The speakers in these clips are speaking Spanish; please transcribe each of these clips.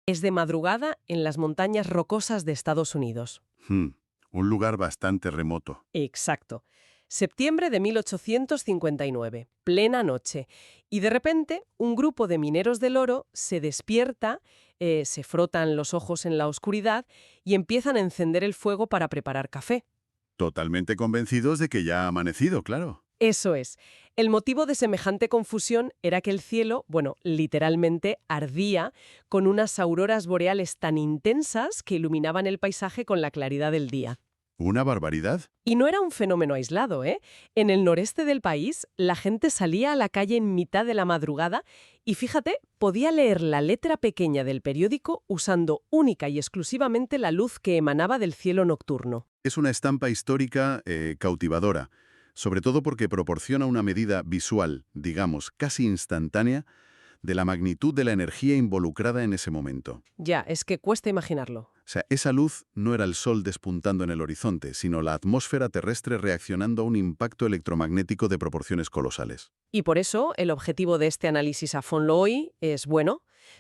Es de madrugada en las montañas rocosas de Estados Unidos. Un lugar bastante remoto. Exacto. Septiembre de 1859, plena noche. Y de repente, un grupo de mineros del oro se despierta, se frotan los ojos en la oscuridad y empiezan a encender el fuego para preparar café. Totalmente convencidos de que ya ha amanecido, claro. Eso es. El motivo de semejante confusión era que el cielo, literalmente ardía con unas auroras boreales tan intensas que iluminaban el paisaje con la claridad del día. ¿Una barbaridad? Y no era un fenómeno aislado, ¿eh? En el noreste del país, la gente salía a la calle en mitad de la madrugada y, fíjate, podía leer la letra pequeña del periódico usando única y exclusivamente la luz que emanaba del cielo nocturno. Es una estampa histórica cautivadora, sobre todo porque proporciona una medida visual, digamos, casi instantánea, de la magnitud de la energía involucrada en ese momento. Ya, es que cuesta imaginarlo. O sea, esa luz no era el sol despuntando en el horizonte, sino la atmósfera terrestre reaccionando a un impacto electromagnético de proporciones colosales. Y por eso, el objetivo de este análisis a fondo hoy es,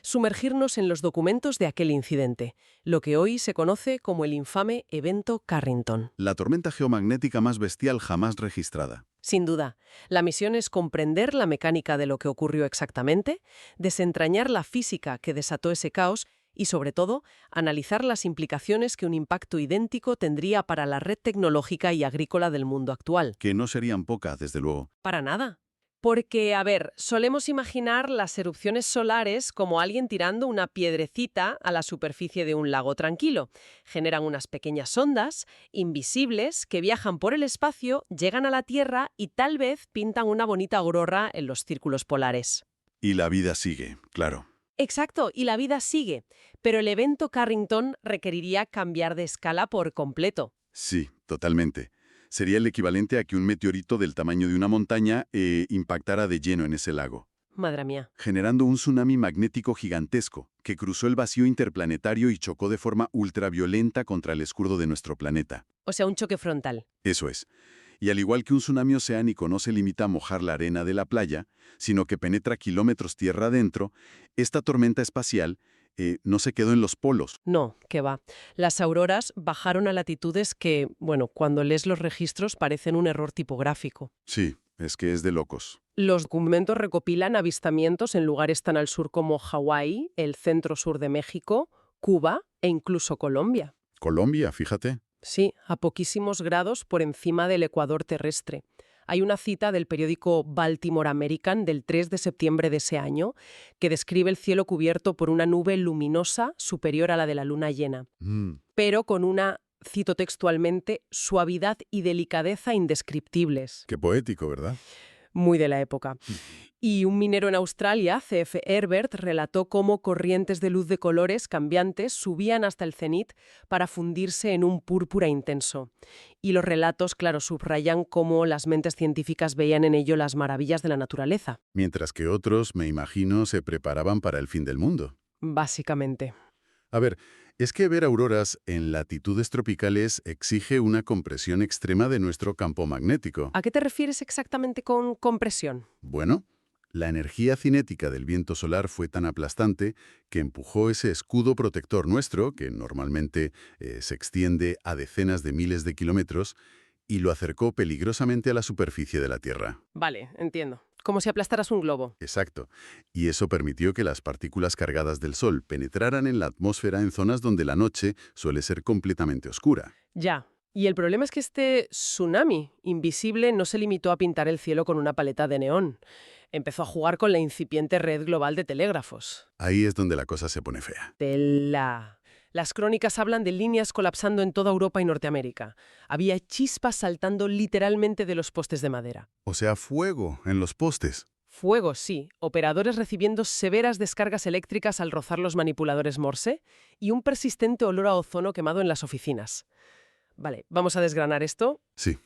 sumergirnos en los documentos de aquel incidente, lo que hoy se conoce como el infame evento Carrington. La tormenta geomagnética más bestial jamás registrada. Sin duda, la misión es comprender la mecánica de lo que ocurrió exactamente, desentrañar la física que desató ese caos y, sobre todo, analizar las implicaciones que un impacto idéntico tendría para la red tecnológica y agrícola del mundo actual. Que no serían pocas, desde luego. Para nada. Porque, solemos imaginar las erupciones solares como alguien tirando una piedrecita a la superficie de un lago tranquilo. Generan unas pequeñas ondas, invisibles, que viajan por el espacio, llegan a la Tierra y tal vez pintan una bonita aurora en los círculos polares. Y la vida sigue, claro. Exacto, y la vida sigue. Pero el evento Carrington requeriría cambiar de escala por completo. Sí, totalmente. Sería el equivalente a que un meteorito del tamaño de una montaña impactara de lleno en ese lago. Madre mía. Generando un tsunami magnético gigantesco que cruzó el vacío interplanetario y chocó de forma ultraviolenta contra el escudo de nuestro planeta. O sea, un choque frontal. Eso es. Y al igual que un tsunami oceánico no se limita a mojar la arena de la playa, sino que penetra kilómetros tierra adentro, esta tormenta espacial no se quedó en los polos. No, que va. Las auroras bajaron a latitudes que, cuando lees los registros parecen un error tipográfico. Sí, es que es de locos. Los documentos recopilan avistamientos en lugares tan al sur como Hawái, el centro-sur de México, Cuba e incluso Colombia. Colombia, fíjate. Sí, a poquísimos grados por encima del ecuador terrestre. Hay una cita del periódico Baltimore American del 3 de septiembre de ese año que describe el cielo cubierto por una nube luminosa superior a la de la luna llena, pero con una, cito textualmente, suavidad y delicadeza indescriptibles. Qué poético, ¿verdad? Muy de la época. Y un minero en Australia, C.F. Herbert, relató cómo corrientes de luz de colores cambiantes subían hasta el cenit para fundirse en un púrpura intenso. Y los relatos, claro, subrayan cómo las mentes científicas veían en ello las maravillas de la naturaleza. Mientras que otros, me imagino, se preparaban para el fin del mundo. Básicamente. A ver, es que ver auroras en latitudes tropicales exige una compresión extrema de nuestro campo magnético. ¿A qué te refieres exactamente con compresión? Bueno, la energía cinética del viento solar fue tan aplastante que empujó ese escudo protector nuestro, que normalmente se extiende a decenas de miles de kilómetros, y lo acercó peligrosamente a la superficie de la Tierra. Vale, entiendo. Como si aplastaras un globo. Exacto. Y eso permitió que las partículas cargadas del Sol penetraran en la atmósfera en zonas donde la noche suele ser completamente oscura. Ya. Y el problema es que este tsunami invisible no se limitó a pintar el cielo con una paleta de neón. Empezó a jugar con la incipiente red global de telégrafos. Ahí es donde la cosa se pone fea. Las crónicas hablan de líneas colapsando en toda Europa y Norteamérica. Había chispas saltando literalmente de los postes de madera. O sea, fuego en los postes. Fuego, sí. Operadores recibiendo severas descargas eléctricas al rozar los manipuladores Morse y un persistente olor a ozono quemado en las oficinas. Vale, ¿vamos a desgranar esto? Sí,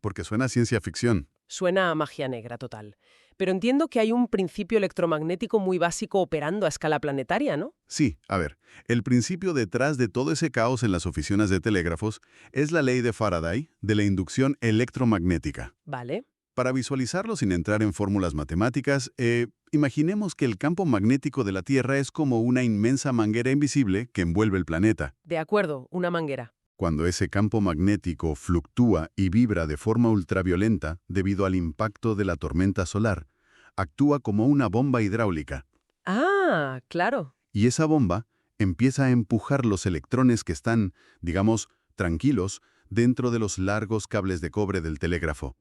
porque suena a ciencia ficción. Suena a magia negra total. Pero entiendo que hay un principio electromagnético muy básico operando a escala planetaria, ¿no? Sí, a ver, el principio detrás de todo ese caos en las oficinas de telégrafos es la ley de Faraday de la inducción electromagnética. Vale. Para visualizarlo sin entrar en fórmulas matemáticas, imaginemos que el campo magnético de la Tierra es como una inmensa manguera invisible que envuelve el planeta. De acuerdo, una manguera. Cuando ese campo magnético fluctúa y vibra de forma ultraviolenta debido al impacto de la tormenta solar, actúa como una bomba hidráulica. Ah, claro. Y esa bomba empieza a empujar los electrones que están, digamos, tranquilos, dentro de los largos cables de cobre del telégrafo.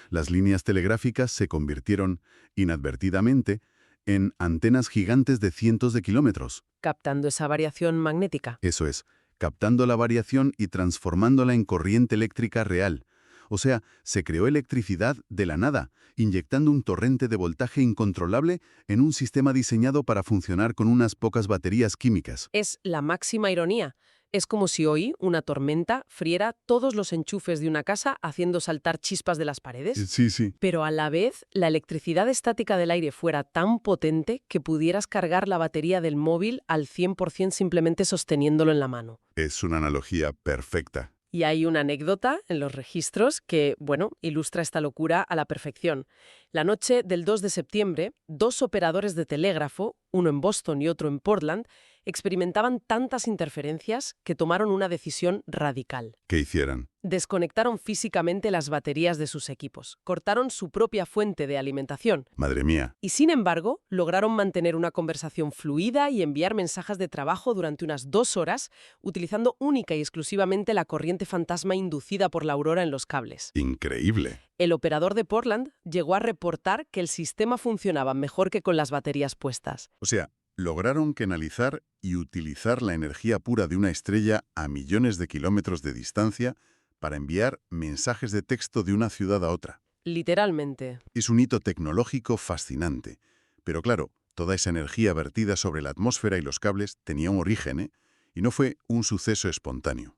Las líneas telegráficas se convirtieron, inadvertidamente, en antenas gigantes de cientos de kilómetros. Captando esa variación magnética. Eso es, captando la variación y transformándola en corriente eléctrica real. O sea, se creó electricidad de la nada, inyectando un torrente de voltaje incontrolable en un sistema diseñado para funcionar con unas pocas baterías químicas. Es la máxima ironía. Es como si hoy una tormenta friera todos los enchufes de una casa haciendo saltar chispas de las paredes. Sí. Pero a la vez, la electricidad estática del aire fuera tan potente que pudieras cargar la batería del móvil al 100% simplemente sosteniéndolo en la mano. Es una analogía perfecta. Y hay una anécdota en los registros que, ilustra esta locura a la perfección. La noche del 2 de septiembre, dos operadores de telégrafo, uno en Boston y otro en Portland, experimentaban tantas interferencias que tomaron una decisión radical. ¿Qué hicieran? Desconectaron físicamente las baterías de sus equipos, cortaron su propia fuente de alimentación. Madre mía. Y sin embargo, lograron mantener una conversación fluida y enviar mensajes de trabajo durante unas 2 horas, utilizando única y exclusivamente la corriente fantasma inducida por la aurora en los cables. Increíble. El operador de Portland llegó a reportar que el sistema funcionaba mejor que con las baterías puestas. O sea, lograron canalizar y utilizar la energía pura de una estrella a millones de kilómetros de distancia para enviar mensajes de texto de una ciudad a otra. Literalmente. Es un hito tecnológico fascinante. Pero claro, toda esa energía vertida sobre la atmósfera y los cables tenía un origen, y no fue un suceso espontáneo.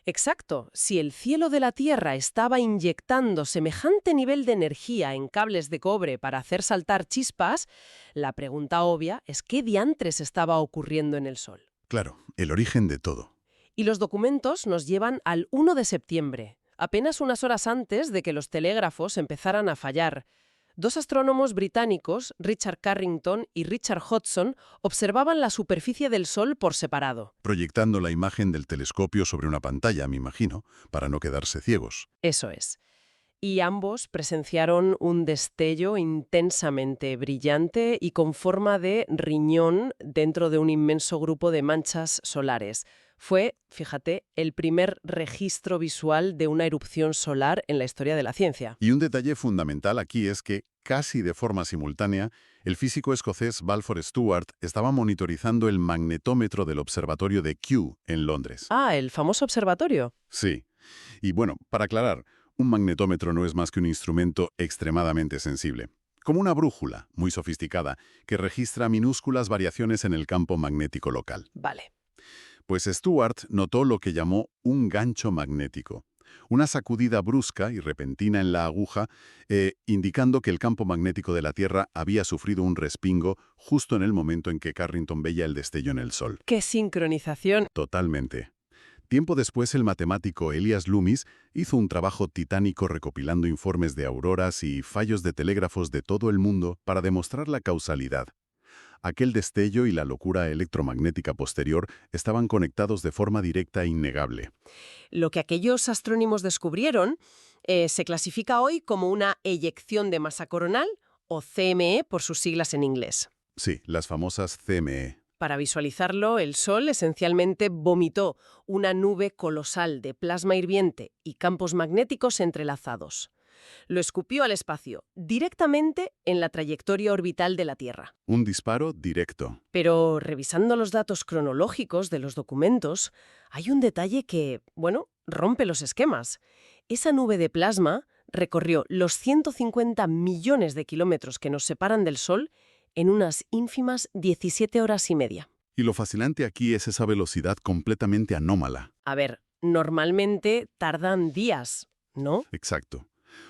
Exacto. Si el cielo de la Tierra estaba inyectando semejante nivel de energía en cables de cobre para hacer saltar chispas, la pregunta obvia es ¿qué diantres estaba ocurriendo en el Sol? Claro, el origen de todo. Y los documentos nos llevan al 1 de septiembre, apenas unas horas antes de que los telégrafos empezaran a fallar. Dos astrónomos británicos, Richard Carrington y Richard Hodgson, observaban la superficie del Sol por separado. Proyectando la imagen del telescopio sobre una pantalla, me imagino, para no quedarse ciegos. Eso es. Y ambos presenciaron un destello intensamente brillante y con forma de riñón dentro de un inmenso grupo de manchas solares. Fue, fíjate, el primer registro visual de una erupción solar en la historia de la ciencia. Y un detalle fundamental aquí es que, casi de forma simultánea, el físico escocés Balfour Stewart estaba monitorizando el magnetómetro del observatorio de Kew, en Londres. Ah, el famoso observatorio. Sí. Y bueno, para aclarar, un magnetómetro no es más que un instrumento extremadamente sensible, como una brújula muy sofisticada que registra minúsculas variaciones en el campo magnético local. Vale. Pues Stewart notó lo que llamó un gancho magnético, una sacudida brusca y repentina en la aguja, indicando que el campo magnético de la Tierra había sufrido un respingo justo en el momento en que Carrington veía el destello en el Sol. ¡Qué sincronización! Totalmente. Tiempo después, el matemático Elias Loomis hizo un trabajo titánico recopilando informes de auroras y fallos de telégrafos de todo el mundo para demostrar la causalidad. Aquel destello y la locura electromagnética posterior estaban conectados de forma directa e innegable. Lo que aquellos astrónomos descubrieron se clasifica hoy como una eyección de masa coronal, o CME por sus siglas en inglés. Sí, las famosas CME. Para visualizarlo, el Sol esencialmente vomitó una nube colosal de plasma hirviente y campos magnéticos entrelazados. Lo escupió al espacio, directamente en la trayectoria orbital de la Tierra. Un disparo directo. Pero revisando los datos cronológicos de los documentos, hay un detalle que, rompe los esquemas. Esa nube de plasma recorrió los 150 millones de kilómetros que nos separan del Sol en unas ínfimas 17 horas y media. Y lo fascinante aquí es esa velocidad completamente anómala. A ver, normalmente tardan días, ¿no? Exacto.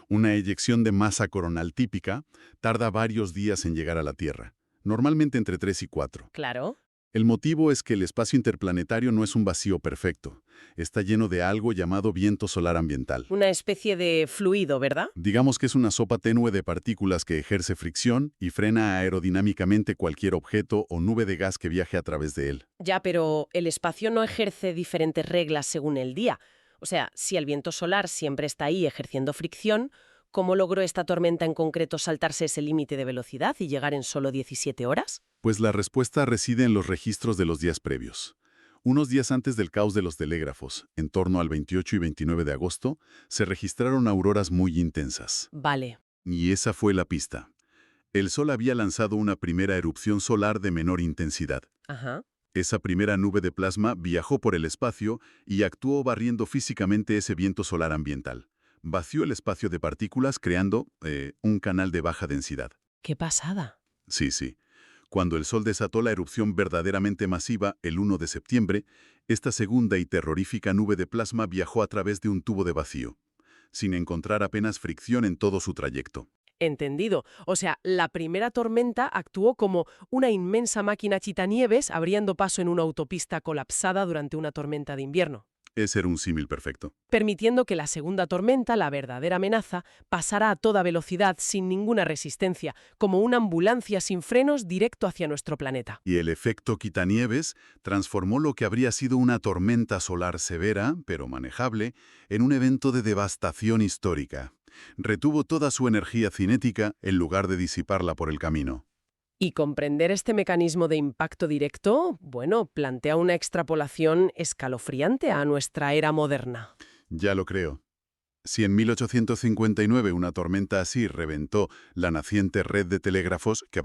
Una eyección de masa coronal típica tarda varios días en llegar a la Tierra, normalmente entre 3 y 4. Claro. El motivo es que el espacio interplanetario no es un vacío perfecto. Está lleno de algo llamado viento solar ambiental. Una especie de fluido, ¿verdad? Digamos que es una sopa tenue de partículas que ejerce fricción y frena aerodinámicamente cualquier objeto o nube de gas que viaje a través de él. Ya, pero el espacio no ejerce diferentes reglas según el día. O sea, si el viento solar siempre está ahí ejerciendo fricción, ¿cómo logró esta tormenta en concreto saltarse ese límite de velocidad y llegar en solo 17 horas? Pues la respuesta reside en los registros de los días previos. Unos días antes del caos de los telégrafos, en torno al 28 y 29 de agosto, se registraron auroras muy intensas. Vale. Y esa fue la pista. El Sol había lanzado una primera erupción solar de menor intensidad. Ajá. Esa primera nube de plasma viajó por el espacio y actuó barriendo físicamente ese viento solar ambiental. Vació el espacio de partículas creando un canal de baja densidad. ¡Qué pasada! Sí. Cuando el Sol desató la erupción verdaderamente masiva el 1 de septiembre, esta segunda y terrorífica nube de plasma viajó a través de un tubo de vacío, sin encontrar apenas fricción en todo su trayecto. Entendido. O sea, la primera tormenta actuó como una inmensa máquina chitanieves abriendo paso en una autopista colapsada durante una tormenta de invierno, Ese era un símil perfecto. permitiendo que la segunda tormenta, la verdadera amenaza, pasara a toda velocidad sin ninguna resistencia, como una ambulancia sin frenos directo hacia nuestro planeta. Y el efecto quitanieves transformó lo que habría sido una tormenta solar severa, pero manejable, en un evento de devastación histórica. Retuvo toda su energía cinética en lugar de disiparla por el camino. Y comprender este mecanismo de impacto directo, bueno, plantea una extrapolación escalofriante a nuestra era moderna. Ya lo creo. Si en 1859 una tormenta así reventó la naciente red de telégrafos, que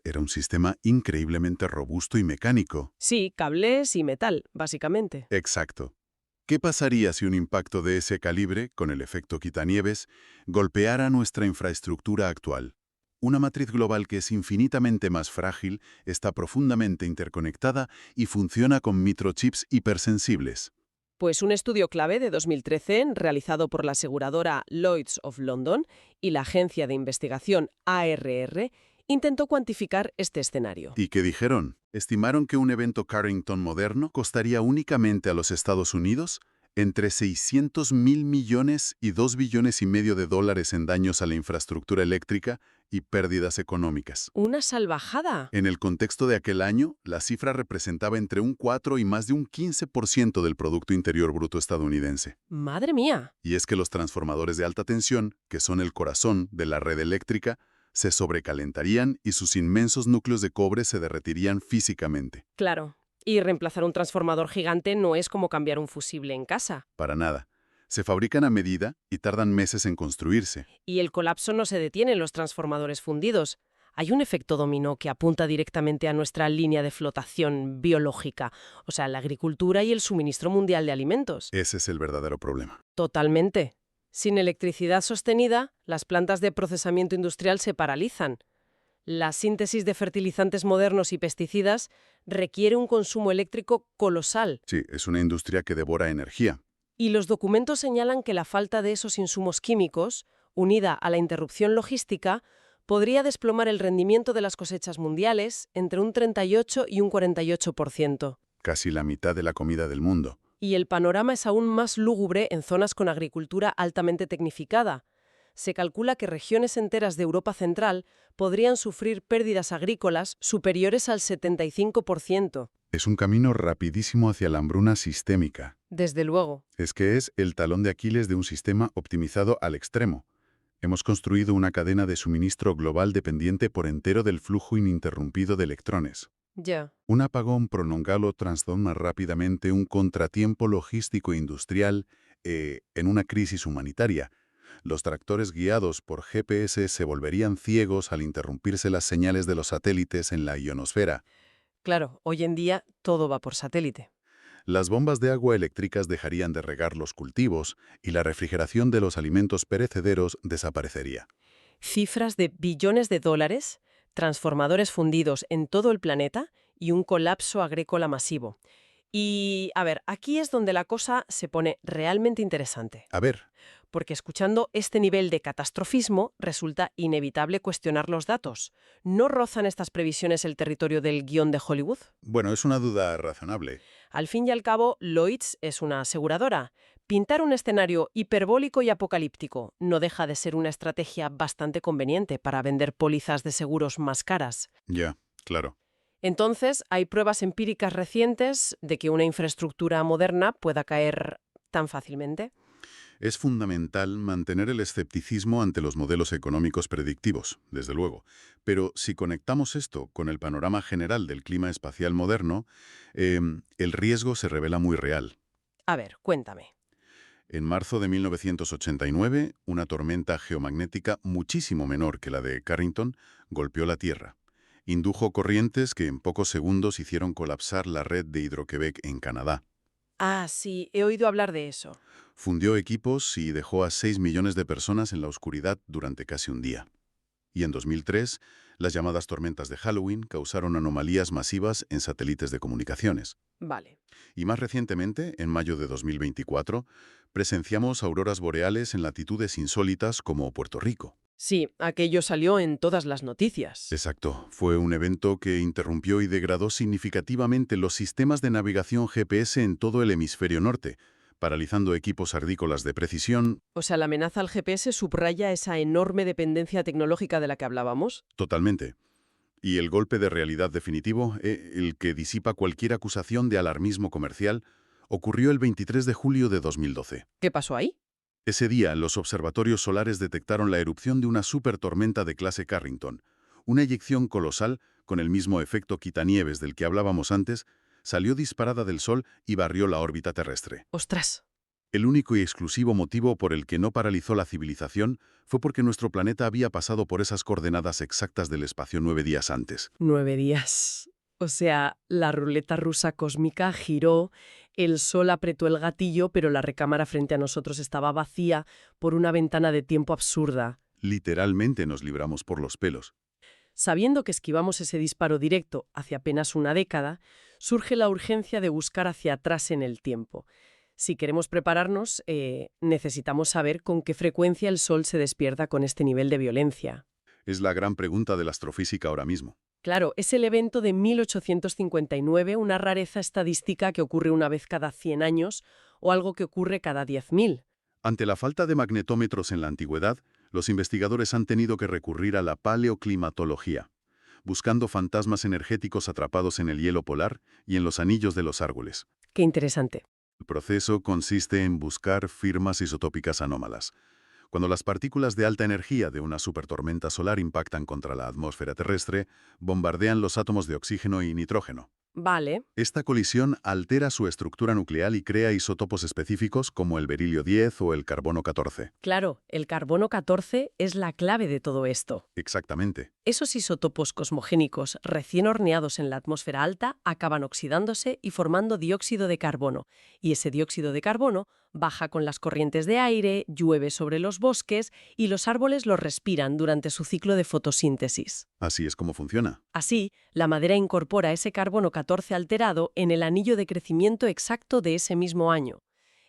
era un sistema increíblemente robusto y mecánico. Sí, cables y metal, básicamente. Exacto. ¿Qué pasaría si un impacto de ese calibre, con el efecto quitanieves, golpeara nuestra infraestructura actual? Una matriz global que es infinitamente más frágil, está profundamente interconectada y funciona con microchips hipersensibles. Pues un estudio clave de 2013, realizado por la aseguradora Lloyds of London y la agencia de investigación ARR, intentó cuantificar este escenario. ¿Y qué dijeron? Estimaron que un evento Carrington moderno costaría únicamente a los Estados Unidos entre 600.000 millones y 2,5 billones de dólares en daños a la infraestructura eléctrica y pérdidas económicas. ¡Una salvajada! En el contexto de aquel año, la cifra representaba entre un 4 y más de un 15% del Producto Interior Bruto estadounidense. ¡Madre mía! Y es que los transformadores de alta tensión, que son el corazón de la red eléctrica, se sobrecalentarían y sus inmensos núcleos de cobre se derretirían físicamente. Claro. Y reemplazar un transformador gigante no es como cambiar un fusible en casa. Para nada. Se fabrican a medida y tardan meses en construirse. Y el colapso no se detiene en los transformadores fundidos. Hay un efecto dominó que apunta directamente a nuestra línea de flotación biológica, o sea, la agricultura y el suministro mundial de alimentos. Ese es el verdadero problema. Totalmente. Sin electricidad sostenida, las plantas de procesamiento industrial se paralizan. La síntesis de fertilizantes modernos y pesticidas requiere un consumo eléctrico colosal. Sí, es una industria que devora energía. Y los documentos señalan que la falta de esos insumos químicos, unida a la interrupción logística, podría desplomar el rendimiento de las cosechas mundiales entre un 38 y un 48%. Casi la mitad de la comida del mundo. Y el panorama es aún más lúgubre en zonas con agricultura altamente tecnificada. Se calcula que regiones enteras de Europa Central podrían sufrir pérdidas agrícolas superiores al 75%. Es un camino rapidísimo hacia la hambruna sistémica. Desde luego. Es que es el talón de Aquiles de un sistema optimizado al extremo. Hemos construido una cadena de suministro global dependiente por entero del flujo ininterrumpido de electrones. Ya. Un apagón prolongado transforma rápidamente un contratiempo logístico e industrial en una crisis humanitaria. Los tractores guiados por GPS se volverían ciegos al interrumpirse las señales de los satélites en la ionosfera. Claro, hoy en día todo va por satélite. Las bombas de agua eléctricas dejarían de regar los cultivos y la refrigeración de los alimentos perecederos desaparecería. Cifras de billones de dólares, transformadores fundidos en todo el planeta y un colapso agrícola masivo. Y, a ver, aquí es donde la cosa se pone realmente interesante. A ver, porque escuchando este nivel de catastrofismo resulta inevitable cuestionar los datos. ¿No rozan estas previsiones el territorio del guión de Hollywood? Bueno, es una duda razonable. Al fin y al cabo, Lloyds es una aseguradora. Pintar un escenario hiperbólico y apocalíptico no deja de ser una estrategia bastante conveniente para vender pólizas de seguros más caras. Ya, claro. Entonces, hay pruebas empíricas recientes de que una infraestructura moderna pueda caer tan fácilmente. Es fundamental mantener el escepticismo ante los modelos económicos predictivos, desde luego. Pero si conectamos esto con el panorama general del clima espacial moderno, el riesgo se revela muy real. A ver, cuéntame. En marzo de 1989, una tormenta geomagnética muchísimo menor que la de Carrington golpeó la Tierra. Indujo corrientes que en pocos segundos hicieron colapsar la red de Hydro-Québec en Canadá. Ah, sí, he oído hablar de eso. Fundió equipos y dejó a 6 millones de personas en la oscuridad durante casi un día. Y en 2003, las llamadas tormentas de Halloween causaron anomalías masivas en satélites de comunicaciones. Vale. Y más recientemente, en mayo de 2024, presenciamos auroras boreales en latitudes insólitas como Puerto Rico. Sí, aquello salió en todas las noticias. Exacto, fue un evento que interrumpió y degradó significativamente los sistemas de navegación GPS en todo el hemisferio norte, paralizando equipos ardícolas de precisión. O sea, la amenaza al GPS subraya esa enorme dependencia tecnológica de la que hablábamos. Totalmente. Y el golpe de realidad definitivo, el que disipa cualquier acusación de alarmismo comercial, ocurrió el 23 de julio de 2012. ¿Qué pasó ahí? Ese día, los observatorios solares detectaron la erupción de una supertormenta de clase Carrington. Una eyección colosal, con el mismo efecto quitanieves del que hablábamos antes, salió disparada del Sol y barrió la órbita terrestre. ¡Ostras! El único y exclusivo motivo por el que no paralizó la civilización fue porque nuestro planeta había pasado por esas coordenadas exactas del espacio 9 días antes. 9 días. O sea, la ruleta rusa cósmica giró, el Sol apretó el gatillo, pero la recámara frente a nosotros estaba vacía por una ventana de tiempo absurda. Literalmente nos libramos por los pelos. Sabiendo que esquivamos ese disparo directo hace apenas una década, surge la urgencia de buscar hacia atrás en el tiempo. Si queremos prepararnos, necesitamos saber con qué frecuencia el Sol se despierta con este nivel de violencia. Es la gran pregunta de la astrofísica ahora mismo. Claro, es el evento de 1859, una rareza estadística que ocurre una vez cada 100 años o algo que ocurre cada 10.000. Ante la falta de magnetómetros en la antigüedad, los investigadores han tenido que recurrir a la paleoclimatología, buscando fantasmas energéticos atrapados en el hielo polar y en los anillos de los árboles. Qué interesante. El proceso consiste en buscar firmas isotópicas anómalas. Cuando las partículas de alta energía de una supertormenta solar impactan contra la atmósfera terrestre, bombardean los átomos de oxígeno y nitrógeno. Vale. Esta colisión altera su estructura nuclear y crea isótopos específicos como el berilio 10 o el carbono 14. Claro, el carbono 14 es la clave de todo esto. Exactamente. Esos isótopos cosmogénicos recién horneados en la atmósfera alta acaban oxidándose y formando dióxido de carbono. Y ese dióxido de carbono baja con las corrientes de aire, llueve sobre los bosques y los árboles lo respiran durante su ciclo de fotosíntesis. Así es como funciona. Así, la madera incorpora ese carbono 14 alterado en el anillo de crecimiento exacto de ese mismo año.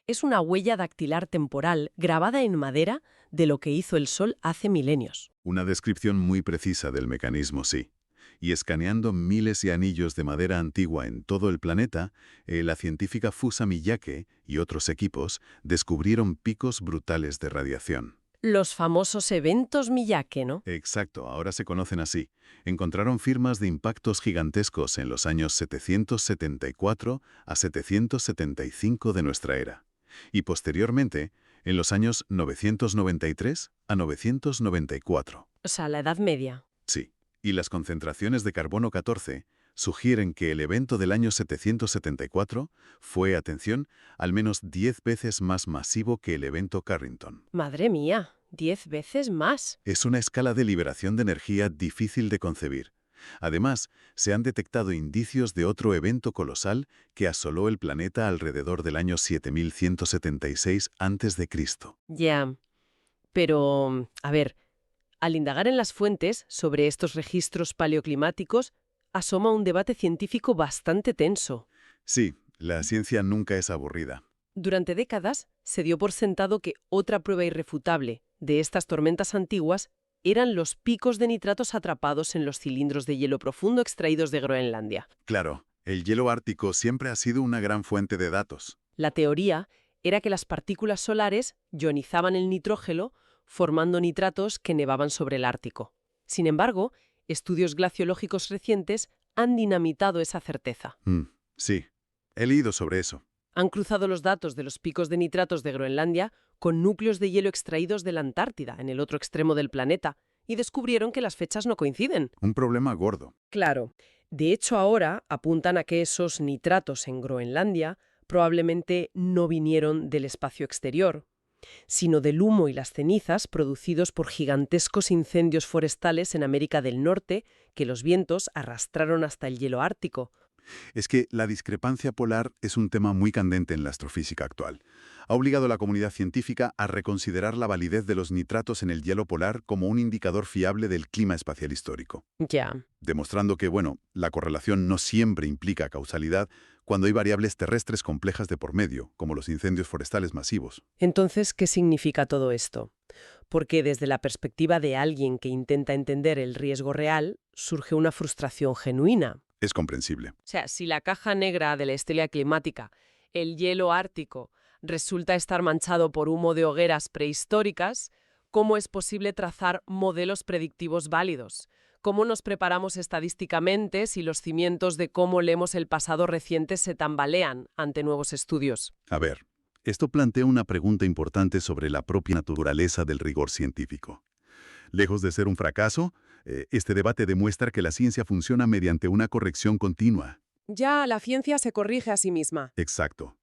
Es una huella dactilar temporal grabada en madera de lo que hizo el Sol hace milenios. Una descripción muy precisa del mecanismo, sí. Y escaneando miles de anillos de madera antigua en todo el planeta, la científica Fusa Miyake y otros equipos descubrieron picos brutales de radiación. Los famosos eventos Miyake, ¿no? Exacto, ahora se conocen así. Encontraron firmas de impactos gigantescos en los años 774 a 775 de nuestra era. Y posteriormente, en los años 993 a 994. O sea, la Edad Media. Sí, y las concentraciones de carbono 14 sugieren que el evento del año 774 fue, atención, al menos 10 veces más masivo que el evento Carrington. Madre mía, 10 veces más. Es una escala de liberación de energía difícil de concebir. Además, se han detectado indicios de otro evento colosal que asoló el planeta alrededor del año 7176 a.C. Ya. Pero, a ver, al indagar en las fuentes sobre estos registros paleoclimáticos, asoma un debate científico bastante tenso. Sí, la ciencia nunca es aburrida. Durante décadas se dio por sentado que otra prueba irrefutable de estas tormentas antiguas eran los picos de nitratos atrapados en los cilindros de hielo profundo extraídos de Groenlandia. Claro, el hielo ártico siempre ha sido una gran fuente de datos. La teoría era que las partículas solares ionizaban el nitrógeno, formando nitratos que nevaban sobre el Ártico. Sin embargo, estudios glaciológicos recientes han dinamitado esa certeza. Sí, he leído sobre eso. Han cruzado los datos de los picos de nitratos de Groenlandia con núcleos de hielo extraídos de la Antártida, en el otro extremo del planeta, y descubrieron que las fechas no coinciden. Un problema gordo. Claro. De hecho, ahora apuntan a que esos nitratos en Groenlandia probablemente no vinieron del espacio exterior, sino del humo y las cenizas producidos por gigantescos incendios forestales en América del Norte que los vientos arrastraron hasta el hielo ártico. Es que la discrepancia polar es un tema muy candente en la astrofísica actual. Ha obligado a la comunidad científica a reconsiderar la validez de los nitratos en el hielo polar como un indicador fiable del clima espacial histórico. Ya. Demostrando que, la correlación no siempre implica causalidad cuando hay variables terrestres complejas de por medio, como los incendios forestales masivos. Entonces, ¿qué significa todo esto? Porque desde la perspectiva de alguien que intenta entender el riesgo real, surge una frustración genuina. Es comprensible. O sea, si la caja negra de la estela climática, el hielo ártico, resulta estar manchado por humo de hogueras prehistóricas, ¿cómo es posible trazar modelos predictivos válidos? ¿Cómo nos preparamos estadísticamente si los cimientos de cómo leemos el pasado reciente se tambalean ante nuevos estudios? A ver, esto plantea una pregunta importante sobre la propia naturaleza del rigor científico. Lejos de ser un fracaso, este debate demuestra que la ciencia funciona mediante una corrección continua. Ya, la ciencia se corrige a sí misma. Exacto.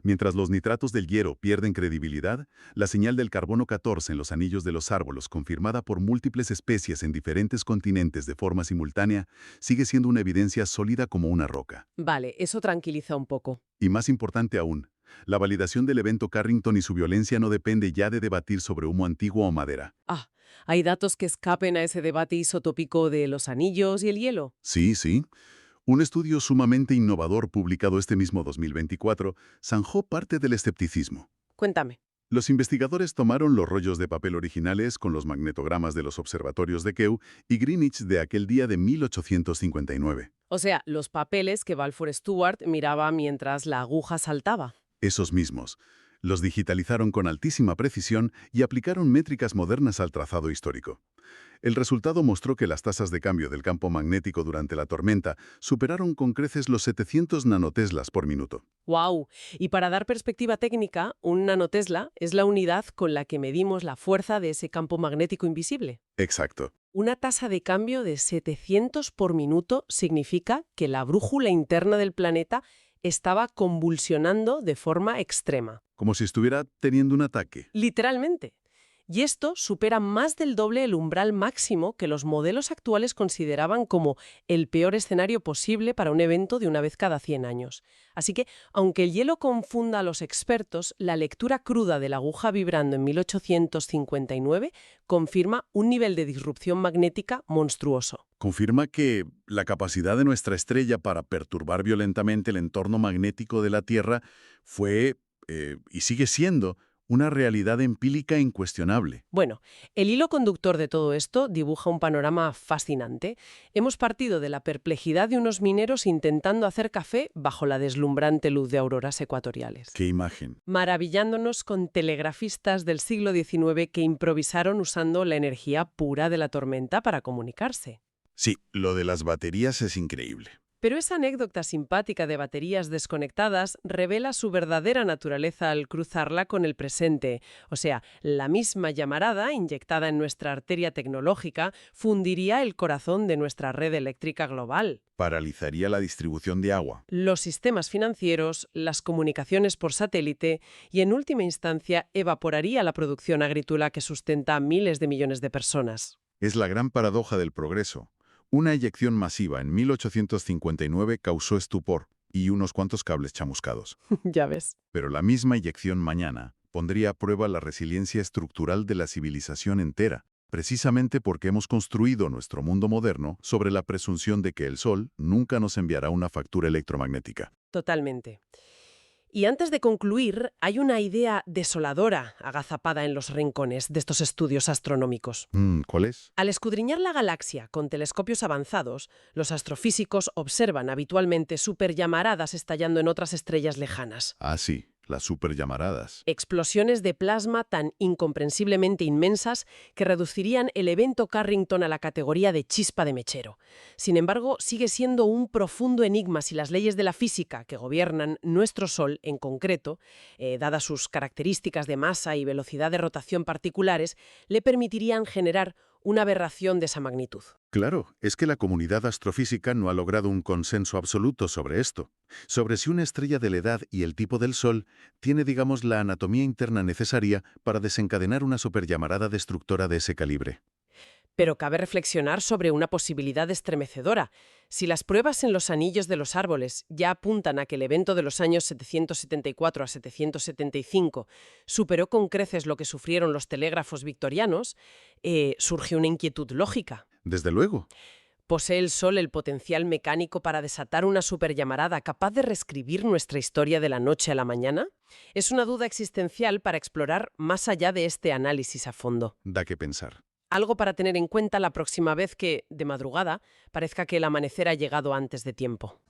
Mientras los nitratos del hierro pierden credibilidad, la señal del carbono 14 en los anillos de los árboles, confirmada por múltiples especies en diferentes continentes de forma simultánea, sigue siendo una evidencia sólida como una roca. Vale, eso tranquiliza un poco. Y más importante aún, la validación del evento Carrington y su violencia no depende ya de debatir sobre humo antiguo o madera. ¿Hay datos que escapen a ese debate isotópico de los anillos y el hielo? Sí, sí. Un estudio sumamente innovador publicado este mismo 2024 zanjó parte del escepticismo. Cuéntame. Los investigadores tomaron los rollos de papel originales con los magnetogramas de los observatorios de Kew y Greenwich de aquel día de 1859. O sea, los papeles que Balfour Stewart miraba mientras la aguja saltaba. Esos mismos. Los digitalizaron con altísima precisión y aplicaron métricas modernas al trazado histórico. El resultado mostró que las tasas de cambio del campo magnético durante la tormenta superaron con creces los 700 nanoteslas por minuto. ¡Wow! Y para dar perspectiva técnica, un nanotesla es la unidad con la que medimos la fuerza de ese campo magnético invisible. Exacto. Una tasa de cambio de 700 por minuto significa que la brújula interna del planeta estaba convulsionando de forma extrema. Como si estuviera teniendo un ataque. Literalmente. Y esto supera más del doble el umbral máximo que los modelos actuales consideraban como el peor escenario posible para un evento de una vez cada 100 años. Así que, aunque el hielo confunda a los expertos, la lectura cruda de la aguja vibrando en 1859 confirma un nivel de disrupción magnética monstruoso. Confirma que la capacidad de nuestra estrella para perturbar violentamente el entorno magnético de la Tierra fue, y sigue siendo, una realidad empírica incuestionable. Bueno, el hilo conductor de todo esto dibuja un panorama fascinante. Hemos partido de la perplejidad de unos mineros intentando hacer café bajo la deslumbrante luz de auroras ecuatoriales. ¡Qué imagen! Maravillándonos con telegrafistas del siglo XIX que improvisaron usando la energía pura de la tormenta para comunicarse. Sí, lo de las baterías es increíble. Pero esa anécdota simpática de baterías desconectadas revela su verdadera naturaleza al cruzarla con el presente. O sea, la misma llamarada inyectada en nuestra arteria tecnológica fundiría el corazón de nuestra red eléctrica global. Paralizaría la distribución de agua. Los sistemas financieros, las comunicaciones por satélite y, en última instancia, evaporaría la producción agrícola que sustenta a miles de millones de personas. Es la gran paradoja del progreso. Una eyección masiva en 1859 causó estupor y unos cuantos cables chamuscados. Ya ves. Pero la misma eyección mañana pondría a prueba la resiliencia estructural de la civilización entera, precisamente porque hemos construido nuestro mundo moderno sobre la presunción de que el Sol nunca nos enviará una factura electromagnética. Totalmente. Y antes de concluir, hay una idea desoladora agazapada en los rincones de estos estudios astronómicos. ¿Cuál es? Al escudriñar la galaxia con telescopios avanzados, los astrofísicos observan habitualmente superllamaradas estallando en otras estrellas lejanas. Ah, sí, las superllamaradas. Explosiones de plasma tan incomprensiblemente inmensas que reducirían el evento Carrington a la categoría de chispa de mechero. Sin embargo, sigue siendo un profundo enigma si las leyes de la física que gobiernan nuestro Sol en concreto, dadas sus características de masa y velocidad de rotación particulares, le permitirían generar una aberración de esa magnitud. Claro, es que la comunidad astrofísica no ha logrado un consenso absoluto sobre esto, sobre si una estrella de la edad y el tipo del Sol tiene, digamos, la anatomía interna necesaria para desencadenar una superllamarada destructora de ese calibre. Pero cabe reflexionar sobre una posibilidad estremecedora. Si las pruebas en los anillos de los árboles ya apuntan a que el evento de los años 774 a 775 superó con creces lo que sufrieron los telégrafos victorianos, surge una inquietud lógica. Desde luego. ¿Posee el Sol el potencial mecánico para desatar una superllamarada capaz de reescribir nuestra historia de la noche a la mañana? Es una duda existencial para explorar más allá de este análisis a fondo. Da que pensar. Algo para tener en cuenta la próxima vez que, de madrugada, parezca que el amanecer ha llegado antes de tiempo.